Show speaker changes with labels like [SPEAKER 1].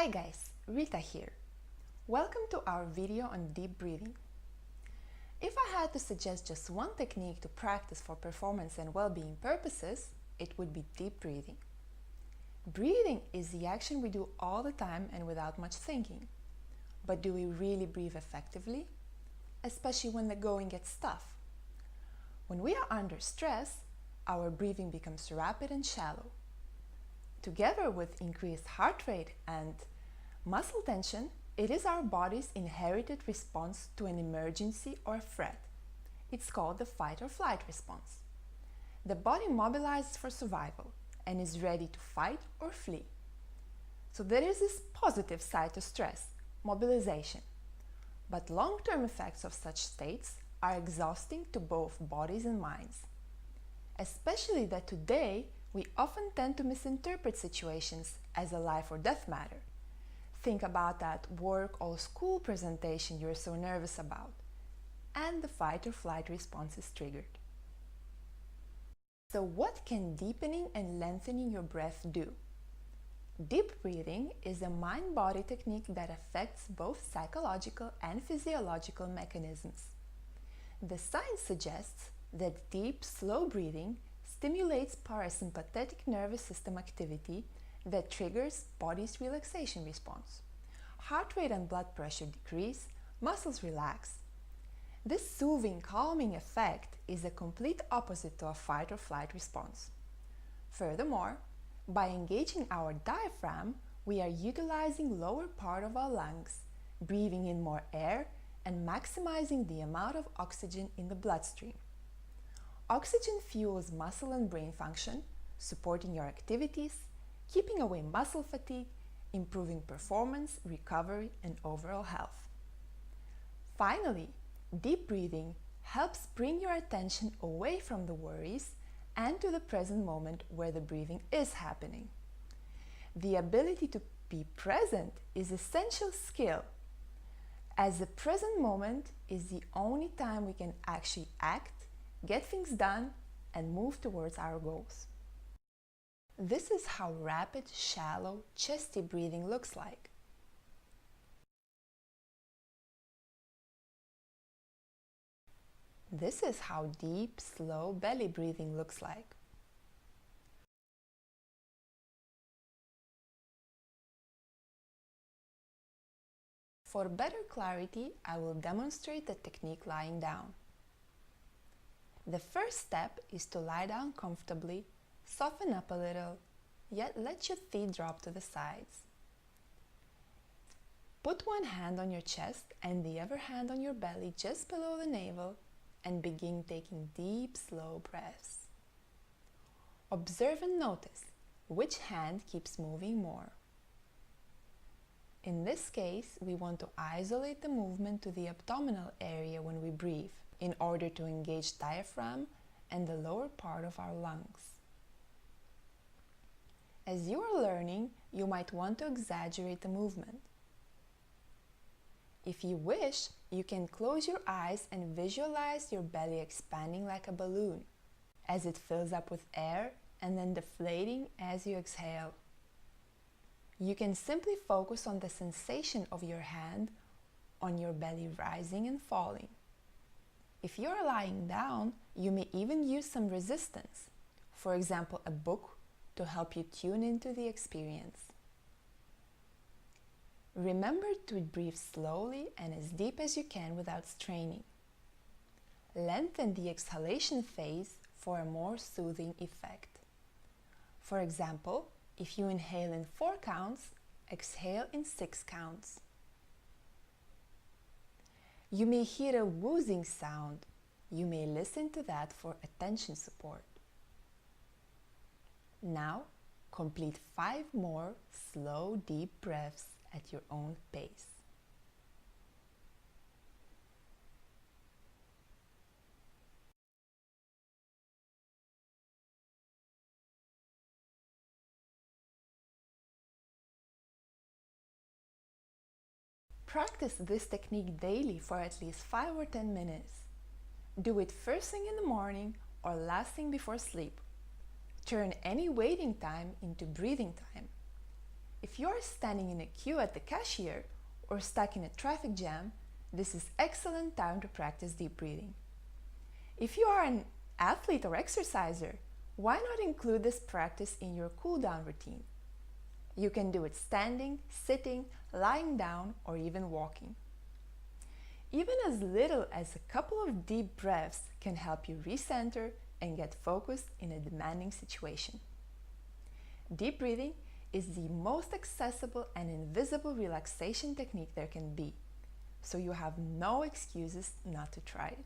[SPEAKER 1] Hi guys, Rita here. Welcome to our video on deep breathing. If I had to suggest just one technique to practice for performance and well-being purposes, it would be deep breathing. Breathing is the action we do all the time and without much thinking. But do we really breathe effectively? Especially when the going gets tough. When we are under stress, our breathing becomes rapid and shallow. Together with increased heart rate and muscle tension, it is our body's inherited response to an emergency or threat. It's called the fight or flight response. The body mobilizes for survival and is ready to fight or flee. So there is this positive side to stress, mobilization. But long-term effects of such states are exhausting to both bodies and minds. Especially that today, we often tend to misinterpret situations as a life or death matter. Think about that work or school presentation you're so nervous about, and the fight or flight response is triggered. So what can deepening and lengthening your breath do? Deep breathing is a mind-body technique that affects both psychological and physiological mechanisms. The science suggests that deep, slow breathing stimulates parasympathetic nervous system activity that triggers body's relaxation response. Heart rate and blood pressure decrease, muscles relax. This soothing, calming effect is a complete opposite to a fight or flight response. Furthermore, by engaging our diaphragm, we are utilizing lower part of our lungs, breathing in more air and maximizing the amount of oxygen in the bloodstream. Oxygen fuels muscle and brain function, supporting your activities, keeping away muscle fatigue, improving performance, recovery, and overall health. Finally, deep breathing helps bring your attention away from the worries and to the present moment where the breathing is happening. The ability to be present is an essential skill, as the present moment is the only time we can actually act, get things done, and move towards our goals. This is how rapid, shallow, chesty breathing looks like. This is how deep, slow belly breathing looks like. For better clarity, I will demonstrate the technique lying down. The first step is to lie down comfortably, soften up a little, yet let your feet drop to the sides. Put one hand on your chest and the other hand on your belly just below the navel and begin taking deep, slow breaths. Observe and notice which hand keeps moving more. In this case, we want to isolate the movement to the abdominal area when we breathe, in order to engage diaphragm and the lower part of our lungs. As you are learning, you might want to exaggerate the movement. If you wish, you can close your eyes and visualize your belly expanding like a balloon, as it fills up with air and then deflating as you exhale. You can simply focus on the sensation of your hand on your belly rising and falling. If you are lying down, you may even use some resistance, for example, a book, to help you tune into the experience. Remember to breathe slowly and as deep as you can without straining. Lengthen the exhalation phase for a more soothing effect. For example, if you inhale in 4 counts, exhale in 6 counts. You may hear a wheezing sound. You may listen to that for attention support. Now, complete 5 more slow, deep breaths at your own pace. Practice this technique daily for at least 5 or 10 minutes. Do it first thing in the morning or last thing before sleep. Turn any waiting time into breathing time. If you are standing in a queue at the cashier or stuck in a traffic jam, this is excellent time to practice deep breathing. If you are an athlete or exerciser, why not include this practice in your cool-down routine? You can do it standing, sitting, lying down, or even walking. Even as little as a couple of deep breaths can help you recenter and get focused in a demanding situation. Deep breathing is the most accessible and invisible relaxation technique there can be, so you have no excuses not to try it.